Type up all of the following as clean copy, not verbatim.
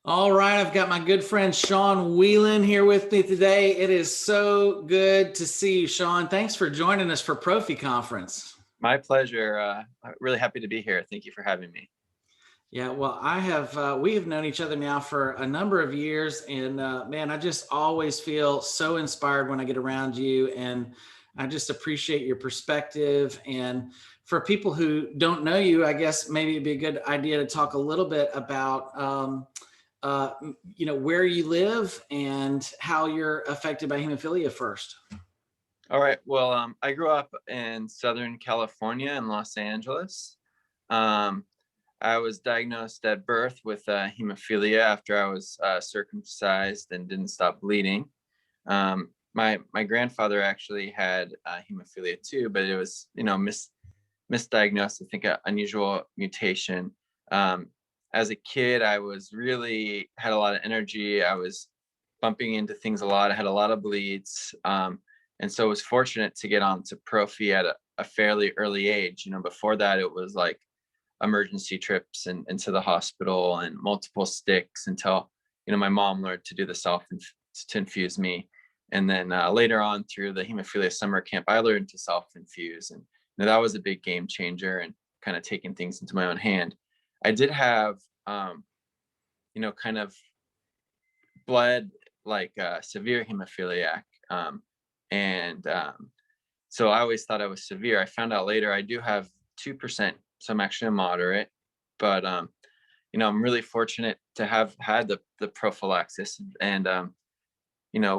All right, I've got my good friend Shawn Whelan here with me today. It is so good to see you, Shawn. Thanks for joining us for Prophy Conference. My pleasure. Really happy to be here. Thank you for having me. Yeah, well, we have known each other now for a number of years, and man, I just always feel so inspired when I get around you, and I just appreciate your perspective. And for people who don't know you, I guess maybe it'd be a good idea to talk a little bit about, where you live and how you're affected by hemophilia first. All right. Well, I grew up in Southern California in Los Angeles. Um, I was diagnosed at birth with hemophilia after I was circumcised and didn't stop bleeding. My grandfather actually had hemophilia too, but it was misdiagnosed. I think an unusual mutation. Um, as a kid, I was really had a lot of energy. I was bumping into things a lot. I had a lot of bleeds, and so I was fortunate to get on to Prophy at a fairly early age. Before that, it was like emergency trips and into the hospital and multiple sticks until my mom learned to do the to infuse me. And then later on through the hemophilia summer camp, I learned to self infuse, and that was a big game changer and kind of taking things into my own hand. I did have kind of bled like severe hemophiliac, and so I always thought I was severe. I found out later I do have 2%, so I'm actually a moderate. But I'm really fortunate to have had the prophylaxis, and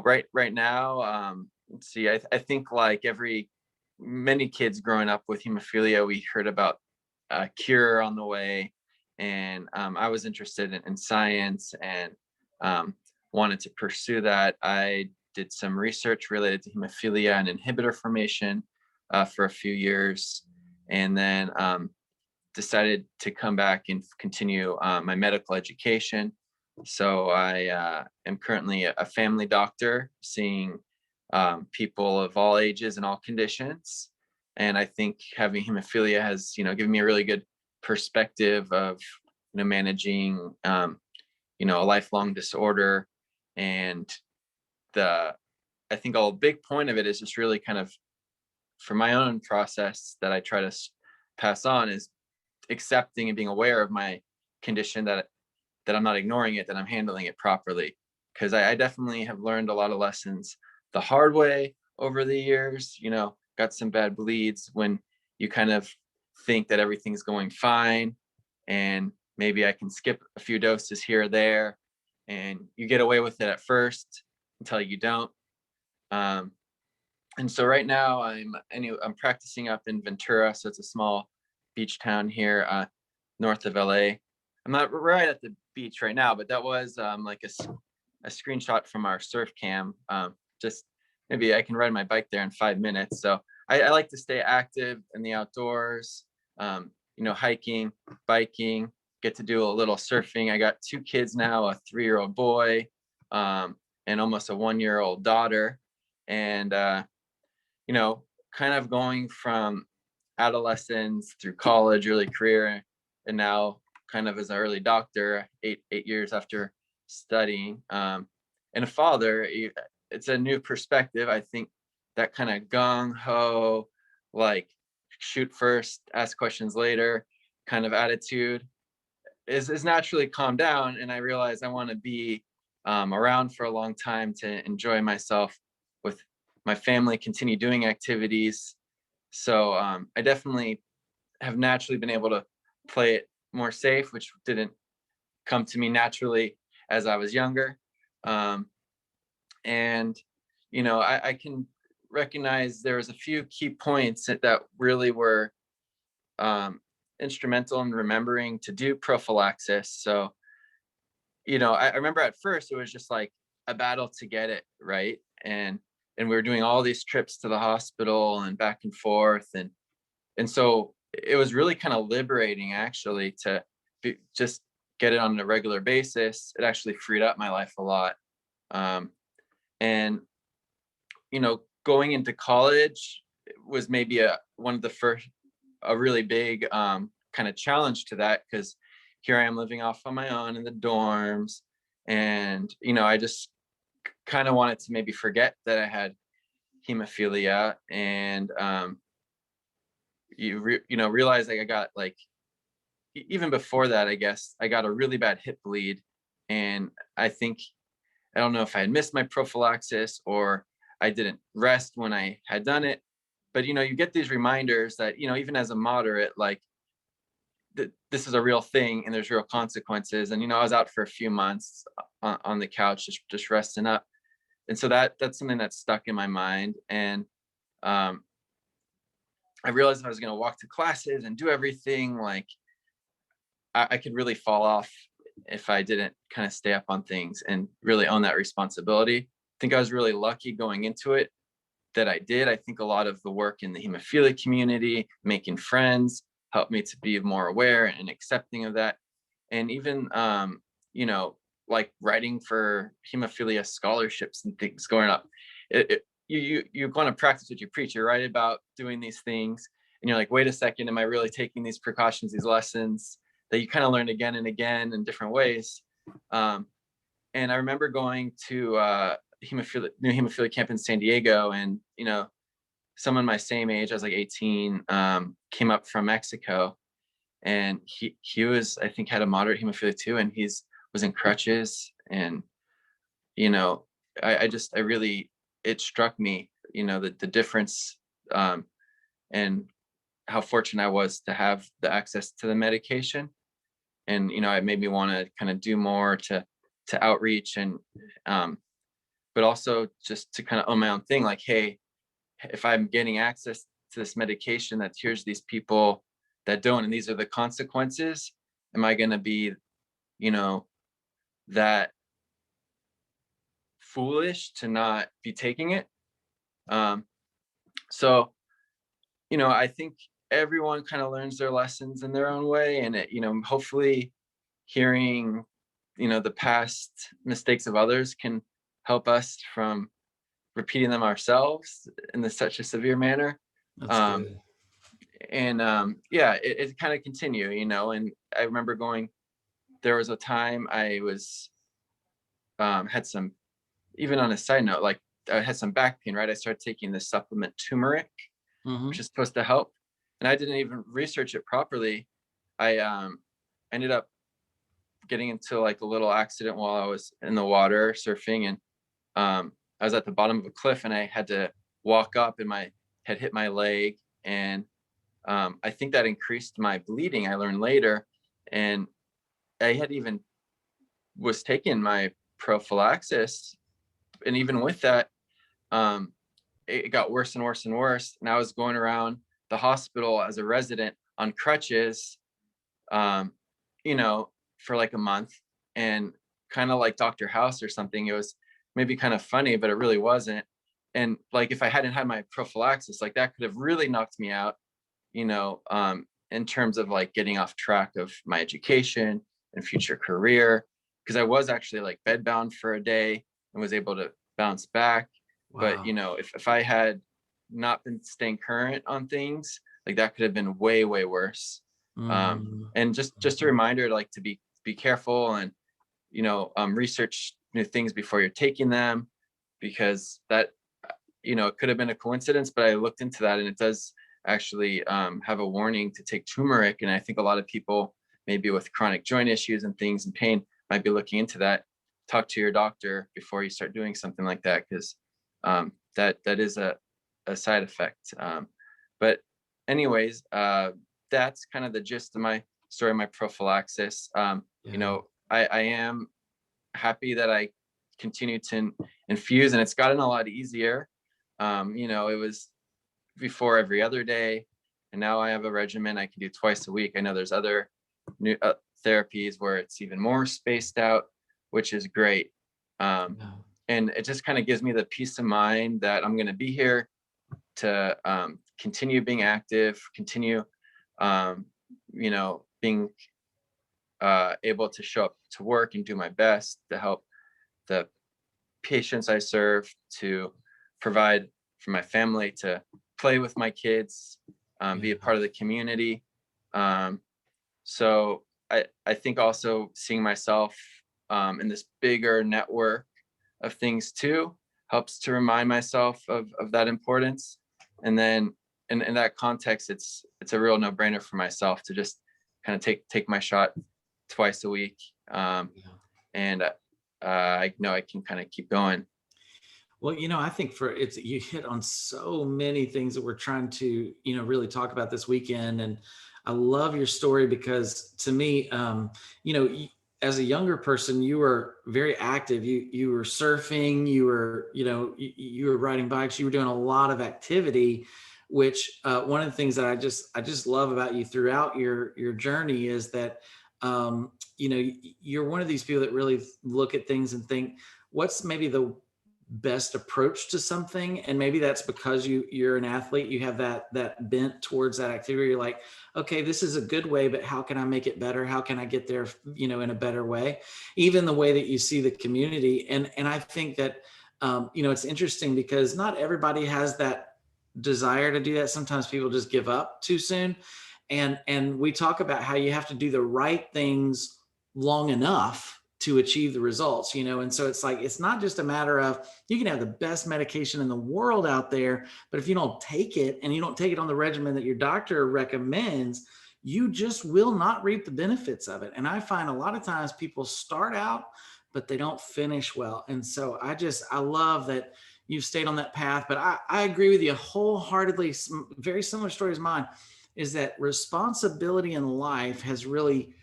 right now, let's see, I think like many kids growing up with hemophilia, we heard about a cure on the way, and I was interested in science and wanted to pursue that. I did some research related to hemophilia and inhibitor formation for a few years, and then decided to come back and continue my medical education. So I am currently a family doctor, seeing people of all ages and all conditions. And I think having hemophilia has, given me a really good perspective of, managing, a lifelong disorder. And I think a big point of it is just really kind of for my own process that I try to pass on is accepting and being aware of my condition, that I'm not ignoring it, that I'm handling it properly. Because I definitely have learned a lot of lessons the hard way over the years. Got some bad bleeds when you kind of think that everything's going fine, and maybe I can skip a few doses here or there, and you get away with it at first until you don't. And so right now I'm practicing up in Ventura, so it's a small beach town here north of LA. I'm not right at the beach right now, but that was like a screenshot from our surf cam. Just maybe I can ride my bike there in 5 minutes. So I like to stay active in the outdoors, hiking, biking, get to do a little surfing. I got 2 kids now, a 3-year-old boy and almost a 1-year-old daughter. And, kind of going from adolescence through college, early career, and now kind of as an early doctor, eight years after studying, and a father. It's a new perspective. I think that kind of gung ho, like shoot first, ask questions later kind of attitude is naturally calmed down, and I realize I want to be around for a long time to enjoy myself with my family, continue doing activities. So I definitely have naturally been able to play it more safe, which didn't come to me naturally as I was younger. And I can recognize there was a few key points that really were instrumental in remembering to do prophylaxis. So I remember at first it was just like a battle to get it right, and we were doing all these trips to the hospital and back and forth, and so it was really kind of liberating actually to just get it on a regular basis. It actually freed up my life a lot. And going into college was maybe one of the first, a really big kind of challenge to that, because here I am living off on my own in the dorms, And, I just kind of wanted to maybe forget that I had hemophilia. And, realize like I got like, even before that, I guess I got a really bad hip bleed. And I don't know if I had missed my prophylaxis or I didn't rest when I had done it. But, you get these reminders that, even as a moderate, like this is a real thing and there's real consequences. And, I was out for a few months on the couch, just resting up. And so that's something that's stuck in my mind. And um, I realized if I was going to walk to classes and do everything, like I could really fall off if I didn't kind of stay up on things and really own that responsibility. I think I was really lucky going into it that I did. I think a lot of the work in the hemophilia community, making friends, helped me to be more aware and accepting of that. And even, like writing for hemophilia scholarships and things going up. You want to practice what you preach. You're right about doing these things, and you're like, wait a second, am I really taking these precautions, these lessons that you kind of learned again and again in different ways? And I remember going to new hemophilia camp in San Diego, and someone my same age, I was like 18, came up from Mexico, and he was, I think, had a moderate hemophilia too, and was in crutches. And you know I really, it struck me, the difference, and how fortunate I was to have the access to the medication. And it made me want to kind of do more to outreach, and but also just to kind of own my own thing, like, hey, if I'm getting access to this medication, that here's these people that don't, and these are the consequences, am I going to be, that foolish to not be taking it? um so I think everyone kind of learns their lessons in their own way, and hopefully hearing the past mistakes of others can help us from repeating them ourselves in such a severe manner. That's um good. and yeah, it kind of continue, and I remember there was a time I was, had some, even on a side note, like I had some back pain, right? I started taking the supplement turmeric, which Hmm. is supposed to help, and I didn't even research it properly. I ended up getting into like a little accident while I was in the water surfing, and I was at the bottom of a cliff, and I had to walk up, and my had hit my leg, and I think that increased my bleeding, I learned later. And I had even was taking my prophylaxis, and even with that, um, it got worse and worse and worse. And I was going around the hospital as a resident on crutches, um, for like a month, and kind of like Dr. House or something. It was maybe kind of funny, but it really wasn't. And like, if I hadn't had my prophylaxis, like that could have really knocked me out, in terms of like getting off track of my education and future career. Because I was actually like bedbound for a day and was able to bounce back. But Wow. if I had not been staying current on things, like that could have been way, way worse. Hmm. And just a reminder, like, to be careful, and research new things before you're taking them, because that, it could have been a coincidence, but I looked into that, and it does actually, have a warning to take turmeric. And I think a lot of people, maybe with chronic joint issues and things and pain, might be looking into that. Talk to your doctor before you start doing something like that, because that is a side effect. But anyways, that's kind of the gist of my story, my prophylaxis. Yeah. I am happy that I continue to infuse, and it's gotten a lot easier. It was before every other day, and now I have a regimen I can do twice a week. I know there's other new therapies where it's even more spaced out, which is great. um, Yeah. and it just kind of gives me the peace of mind that I'm going to be here to, continue being active, continue, being able to show up to work and do my best to help the patients I serve, to provide for my family, to play with my kids, be a Yeah. part of the community. So I think also seeing myself and this bigger network of things too helps to remind myself of that importance. And then in that context, it's a real no-brainer for myself to just kind of take my shot twice a week. Yeah. And I know I can kind of keep going. Well, I think you hit on so many things that we're trying to, really talk about this weekend. And I love your story because to me, as a younger person, you were very active. You were surfing, you were riding bikes, you were doing a lot of activity, which one of the things that I just love about you throughout your journey is that, you're one of these people that really look at things and think, what's maybe the best approach to something, and maybe that's because you're an athlete, you have that bent towards that activity. You're like, okay, this is a good way, but how can I make it better? How can I get there, in a better way? Even the way that you see the community. And I think that, it's interesting because not everybody has that desire to do that. Sometimes people just give up too soon. And we talk about how you have to do the right things long enough to achieve the results, and so it's like, it's not just a matter of, you can have the best medication in the world out there, but if you don't take it, and you don't take it on the regimen that your doctor recommends, you just will not reap the benefits of it. And I find a lot of times people start out, but they don't finish well. And so I love that you've stayed on that path. But I agree with you wholeheartedly. Very similar story as mine, is that responsibility in life has really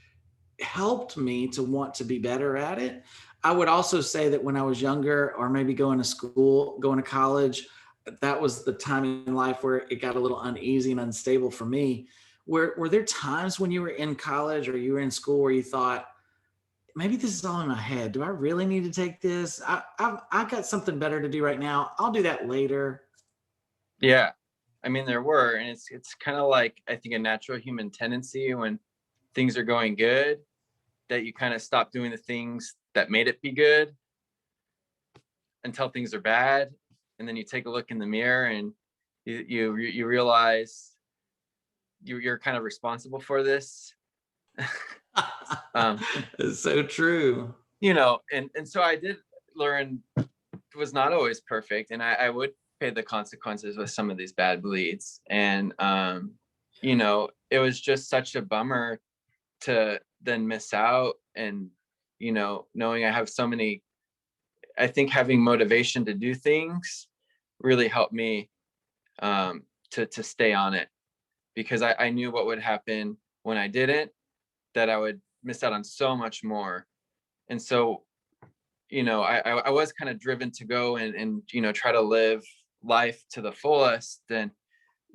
helped me to want to be better at it. I would also say that when I was younger, or maybe going to school, going to college, that was the time in life where it got a little uneasy and unstable for me. Were there times when you were in college or you were in school where you thought, maybe this is all in my head? Do I really need to take this? I've got something better to do right now. I'll do that later. Yeah. I mean, there were, and it's kind of like, I think, a natural human tendency when things are going good, that you kind of stop doing the things that made it be good until things are bad. And then you take a look in the mirror and you realize you're kind of responsible for this. um, It's so true. and so I did learn, it was not always perfect, and I would pay the consequences with some of these bad bleeds. And it was just such a bummer to then miss out. And knowing I have so many, I think having motivation to do things really helped me, to stay on it, because I knew what would happen when I didn't, that I would miss out on so much more. And so I was kind of driven to go and try to live life to the fullest. And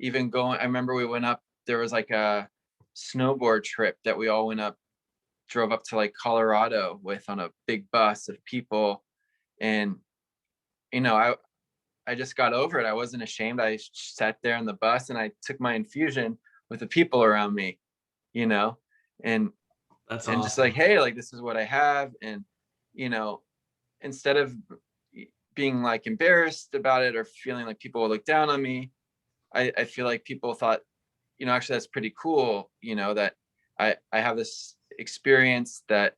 even going, I remember we went up, there was like a snowboard trip that we all drove up to like Colorado with, on a big bus of people. And I just got over it. I wasn't ashamed. I sat there on the bus and I took my infusion with the people around me, you know, and That's just like, awesome. hey, like, this is what I have. And you know, instead of being like embarrassed about it or feeling like people will look down on me, I feel like people thought, actually that's pretty cool, that I have this experience that,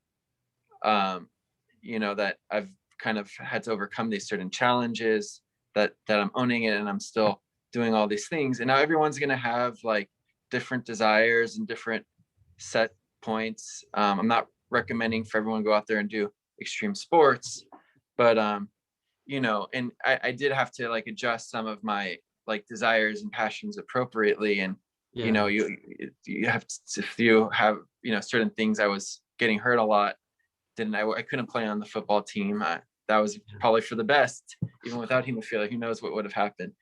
that I've kind of had to overcome these certain challenges, that I'm owning it, and I'm still doing all these things. And now everyone's going to have like different desires and different set points. I'm not recommending for everyone to go out there and do extreme sports, but and I did have to like adjust some of my like desires and passions appropriately. And Yeah. you have to, if you have certain things, I was getting hurt a lot, then I couldn't play on the football team. That was probably for the best. Even without hemophilia, who knows what would have happened.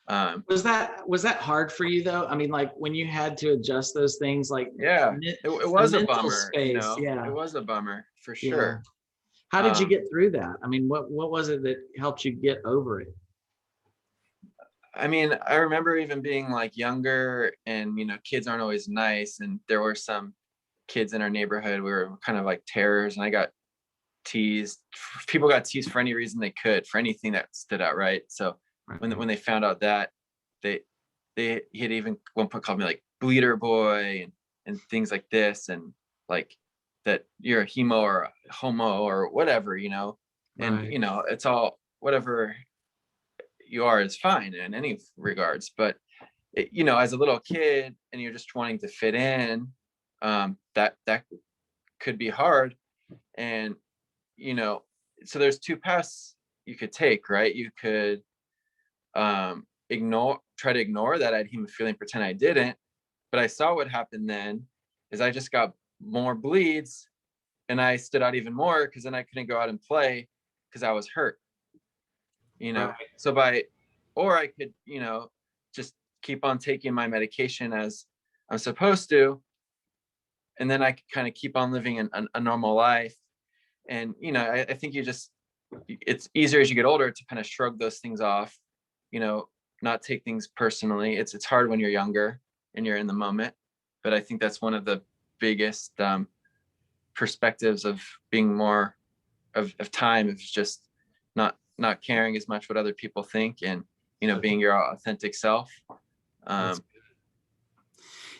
Was that hard for you though? I mean, like when you had to adjust those things, like Yeah, it the was a mental bummer. space. It Yeah. was a bummer for Yeah. sure. How did you um get through that? I mean, what was it that helped you get over it? I mean, I remember even being like younger, and kids aren't always nice, and there were some kids in our neighborhood we were kind of like terrors, and I got teased. People got teased for any reason they could, for anything that stood out, right? So Right. when they found out that, they he had even one point called me like bleeder boy, and things like this. And like that you're a hemo or a homo or whatever, and Right. it's all whatever you are is fine in any regards. But as a little kid and you're just wanting to fit in, that could be hard. And you know so there's two paths you could take, right? You could try to ignore that I had hemophilia and pretend I didn't. But I saw what happened then is I just got more bleeds, and I stood out even more because then I couldn't go out and play because I was hurt. Right. So or I could, just keep on taking my medication as I'm supposed to, and then I could kind of keep on living a normal life. And I think it's easier as you get older to kind of shrug those things off, you know, not take things personally. It's hard when you're younger and you're in the moment, but I think that's one of the biggest perspectives of being more of time, is just not caring as much what other people think, and being your authentic self. That's um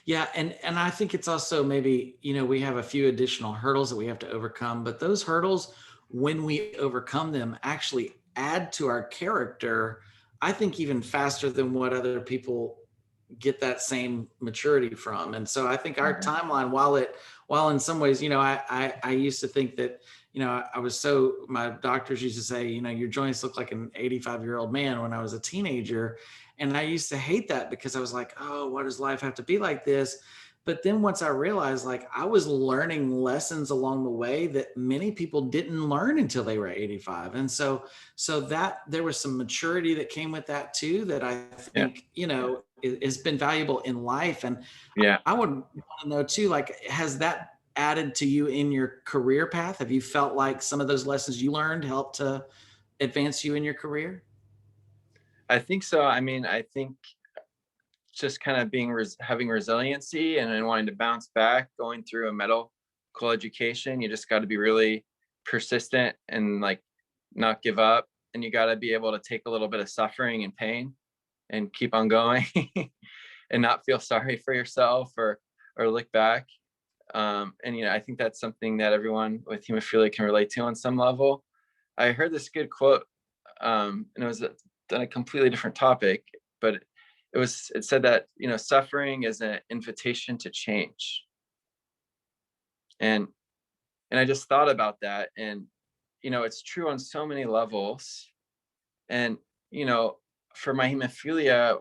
Yeah, and I think it's also maybe, we have a few additional hurdles that we have to overcome, but those hurdles, when we overcome them, actually add to our character, I think even faster than what other people get that same maturity from. And so I think our yeah. timeline, while in some ways, I used to think that, my doctors used to say, your joints look like an 85-year-old man when I was a teenager. And I used to hate that because I was like, oh, why does life have to be like this? But then once I realized, like, I was learning lessons along the way that many people didn't learn until they were 85. And so that there was some maturity that came with that too, that I Yeah. think, has been valuable in life. And Yeah. I would want to know too, like, has that added to you in your career path? Have you felt like some of those lessons you learned helped to advance you in your career? I think so. I mean, I think just kind of having resiliency and then wanting to bounce back, going through a medical education, you just got to be really persistent and like not give up, and you got to be able to take a little bit of suffering and pain and keep on going and not feel sorry for yourself or look back. And I think that's something that everyone with hemophilia can relate to on some level. I heard this good quote, and it was on a completely different topic, but it said that suffering is an invitation to change. And and I just thought about that, and it's true on so many levels. And you know for my hemophilia,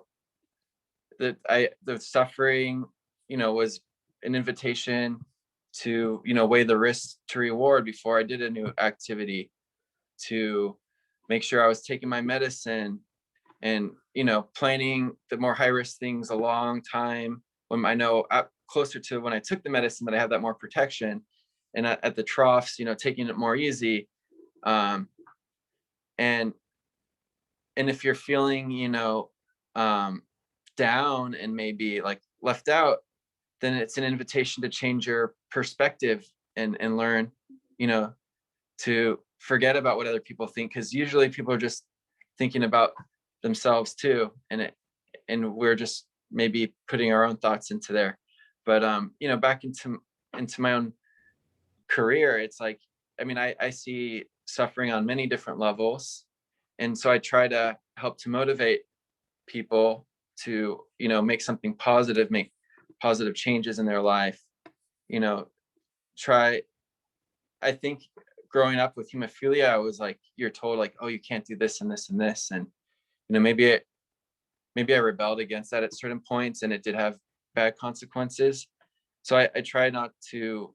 the suffering was an invitation to weigh the risk to reward before I did a new activity, to make sure I was taking my medicine, and planning the more high risk things a long time, when I know closer to when I took the medicine that I have that more protection, and at the troughs taking it more easy. um and and if you're feeling um down and maybe like left out, then it's an invitation to change your perspective, and learn you know to forget about what other people think, because usually people are just thinking about themselves too, and we're just maybe putting our own thoughts into there. But back into my own career, it's like, I mean, I see suffering on many different levels, and so I try to help to motivate people to make something positive, make positive changes in their life. you know Try, I think, growing up with hemophilia, I was like, you're told like, oh, you can't do this and this and this. And maybe I rebelled against that at certain points, and it did have bad consequences. So I try not to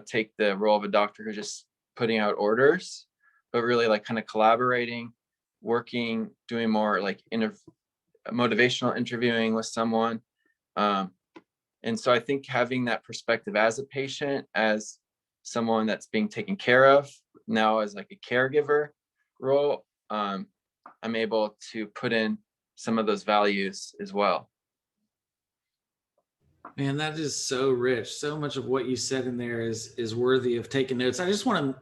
take the role of a doctor who's just putting out orders, but really like kind of collaborating, working, doing more like motivational interviewing with someone. um, and so I think having that perspective as a patient, as someone that's being taken care of, now as like a caregiver role, I'm able to put in some of those values as well. Man, that is so rich. So much of what you said in there is worthy of taking notes. I just want to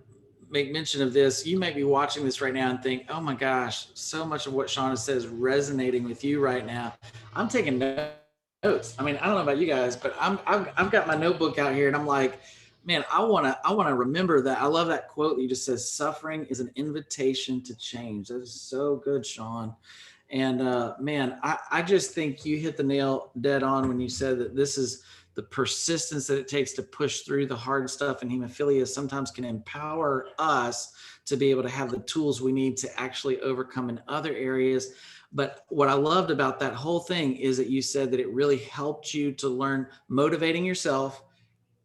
make mention of this. You may be watching this right now and think, "Oh my gosh, so much of what Shawn has said is resonating with you right now." I'm taking notes. I mean, I don't know about you guys, but I've got my notebook out here, and I'm like, Man, I want to remember that. I love that quote that you just says, suffering is an invitation to change. That is so good, Shawn. And man, I just think you hit the nail dead on when you said that this is the persistence that it takes to push through the hard stuff. And hemophilia sometimes can empower us to be able to have the tools we need to actually overcome in other areas. But what I loved about that whole thing is that you said that it really helped you to learn motivating yourself,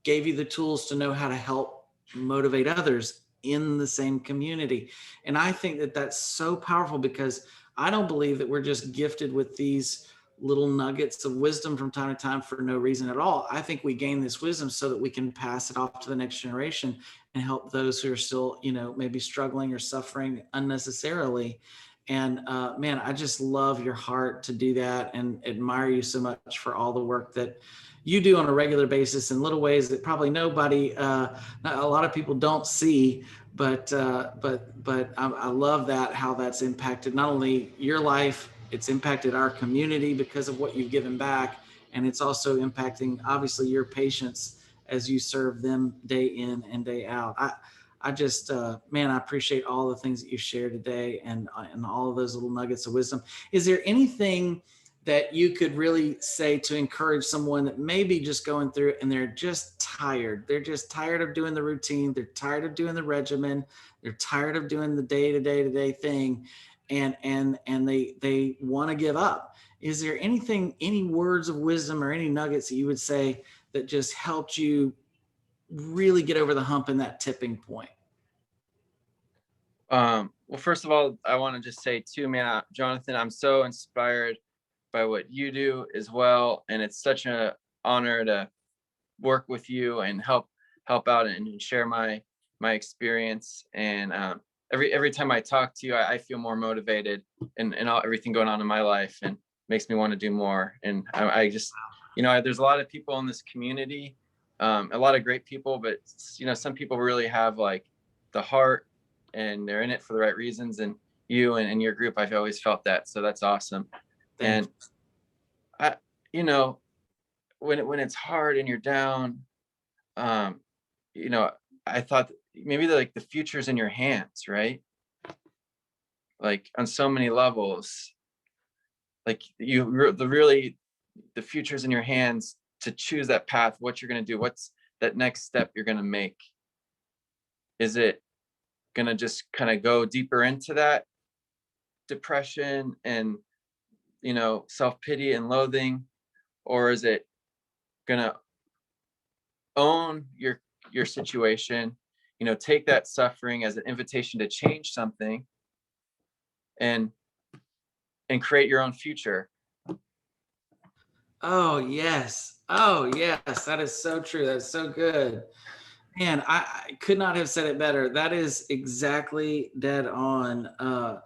gave you the tools to know how to help motivate others in the same community. And I think that that's so powerful, because I don't believe that we're just gifted with these little nuggets of wisdom from time to time for no reason at all. I think we gain this wisdom so that we can pass it off to the next generation and help those who are still, maybe struggling or suffering unnecessarily. And man, I just love your heart to do that and admire you so much for all the work that you do on a regular basis in little ways that probably nobody, a lot of people don't see. But I love that, how that's impacted not only your life, it's impacted our community because of what you've given back, and it's also impacting obviously your patients as you serve them day in and day out. I just, man, I appreciate all the things that you shared today, and all of those little nuggets of wisdom. Is there anything that you could really say to encourage someone that may be just going through it and they're just tired? They're just tired of doing the routine. They're tired of doing the regimen. They're tired of doing the day thing, and they want to give up. Is there anything, any words of wisdom or any nuggets that you would say that just helped you really get over the hump in that tipping point? Well, first of all, I want to just say too, man, Jonathan, I'm so inspired by what you do as well, and it's such an honor to work with you and help out and share my experience. And every time I talk to you, I feel more motivated and everything going on in my life, and makes me want to do more. And I just, there's a lot of people in this community, a lot of great people, but some people really have like the heart, and they're in it for the right reasons. And you and your group, I've always felt that. So that's awesome. Thank And you. I, you know, when it's hard and you're down, um, you know, I thought maybe like the future's in your hands, right? Like on so many levels, like the future's in your hands to choose that path, what you're going to do, what's that next step you're going to make. Is it going to just kind of go deeper into that depression and, self-pity and loathing, or is it going to own your situation, take that suffering as an invitation to change something, and create your own future? Oh yes. Oh yes. That is so true. That's so good. Man, I could not have said it better. That is exactly dead on.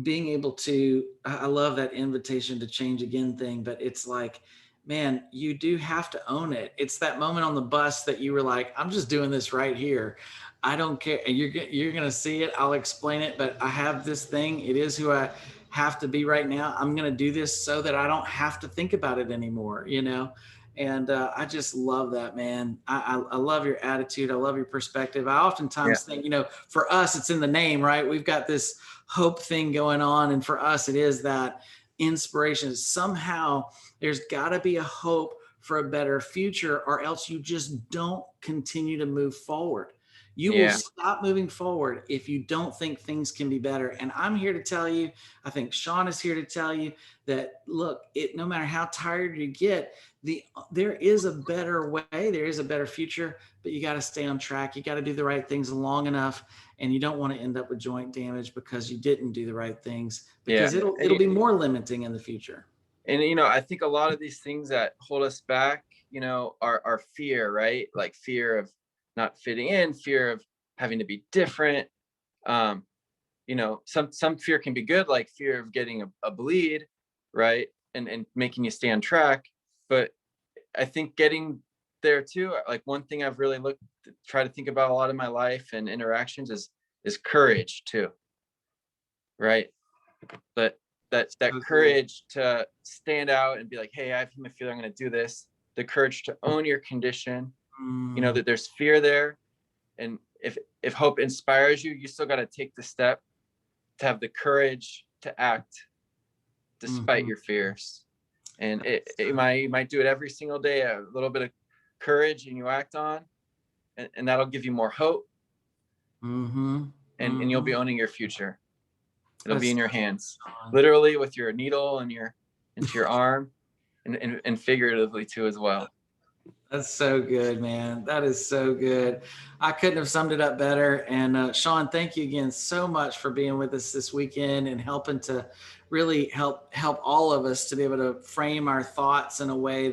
Being able to, I love that invitation to change again thing, but it's like, man, you do have to own it. It's that moment on the bus that you were like, I'm just doing this right here. I don't care. You're going to see it. I'll explain it, but I have this thing. It is who I have to be right now. I'm going to do this so that I don't have to think about it anymore, And I just love that, man. I love your attitude. I love your perspective. I Yeah. oftentimes think, for us, it's in the name, right? We've got this hope thing going on. And for us, it is that inspiration. Somehow there's got to be a hope for a better future, or else you just don't continue to move forward. You will Yeah. stop moving forward if you don't think things can be better. And I'm here to tell you, I think Shawn is here to tell you that, look, no matter how tired you get, there is a better way, there is a better future, but you got to stay on track. You got to do the right things long enough, and you don't want to end up with joint damage because you didn't do the right things, Yeah. because it'll and it'll be more limiting in the future. I think a lot of these things that hold us back, are fear, right? Like fear of not fitting in, fear of having to be different. um some fear can be good, like fear of getting a bleed, right? And making you stay on track. But I think getting there too, like one thing I've really try to think about a lot in my life and interactions is courage too, right? But that So good. courage to stand out and be like, hey, I have hemophilia, I'm going to do this. The courage to own your condition, You know Mm, that there's fear there, and if hope inspires you, you still got to take the step to have the courage to act despite mhm. your fears. And you might do it every single day, a little bit of courage, and you act on, and that'll give you more hope, Mhm, and you'll be mhm. owning your future. It'll be That's in so your good, hands, Shawn. literally with your needle and your into your arm, and figuratively too as well. That's so good, man. That is so good. I couldn't have summed it up better. And Shawn, thank you again so much for being with us this weekend and helping to really help all of us to be able to frame our thoughts in a way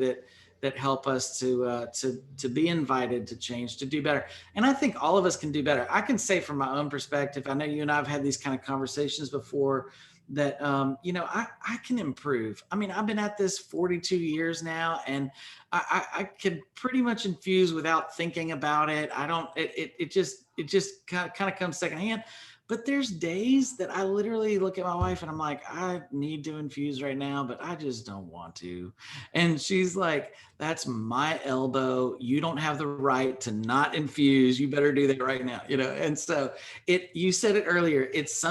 that help us to be invited to change, to do better. And I think all of us can do better. I can say from my own perspective, I know you and I have had these kind of conversations before, that I can improve. I mean, I've been at this 42 years now, and I can pretty much infuse without thinking about it. I don't. It just kind of comes secondhand. But there's days that I literally look at my wife and I'm like, I need to infuse right now, but I just don't want to. And she's like, that's my elbow. You don't have the right to not infuse. You better do that right now. And so you said it earlier. It's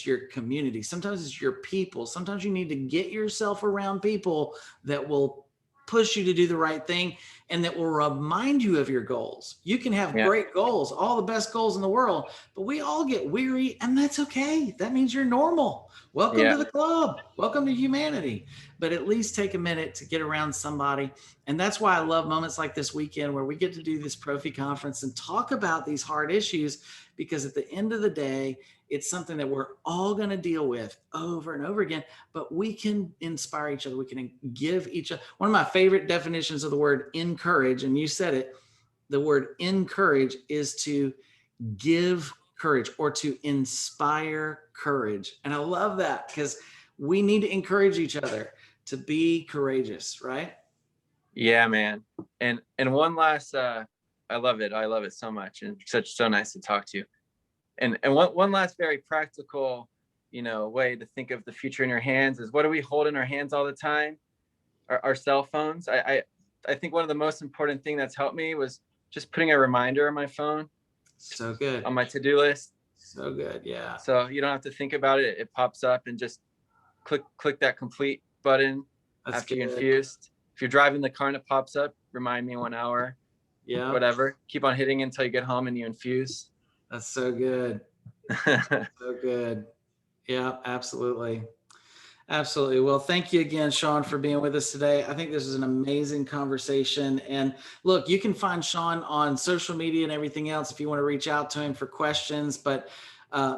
your community. Sometimes it's your people. Sometimes you need to get yourself around people that will push you to do the right thing and that will remind you of your goals. You can have Yeah, great goals, all the best goals in the world, but we all get weary, and that's okay. That means you're normal. Welcome yeah, to the club. Welcome to humanity. But at least take a minute to get around somebody. And that's why I love moments like this weekend where we get to do this Prophy Conference and talk about these hard issues, because at the end of the day, it's something that we're all going to deal with over and over again, but we can inspire each other. We can give each other. One of my favorite definitions of the word encourage, and you said it, the word encourage is to give courage or to inspire courage. And I love that because we need to encourage each other to be courageous, right? yeah, man. And one last, I love it. I love it so much, and so nice to talk to you. And one last very practical, way to think of the future in your hands is, what do we hold in our hands all the time? Our cell phones. I think one of the most important thing that's helped me was just putting a reminder on my phone, So good. on my to-do list, So good. Yeah. so you don't have to think about it. It pops up, and just click that complete button That's after you good. infused. If you're driving the car and it pops up, remind me 1 hour, Yep. whatever. Keep on hitting until you get home and you infuse. That's so good. So good. Yeah, absolutely. Absolutely. Well, thank you again, Shawn, for being with us today. I think this is an amazing conversation. And look, you can find Shawn on social media and everything else if you want to reach out to him for questions. But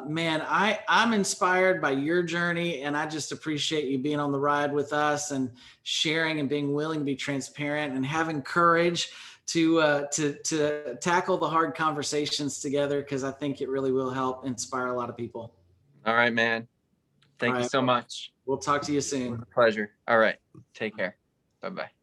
man, I'm inspired by your journey, and I just appreciate you being on the ride with us and sharing and being willing to be transparent and having courage to tackle the hard conversations together, because I think it really will help inspire a lot of people. All right, man. All Thank you right. so much. We'll talk to you It was soon. a pleasure. All right. Take care. Bye bye.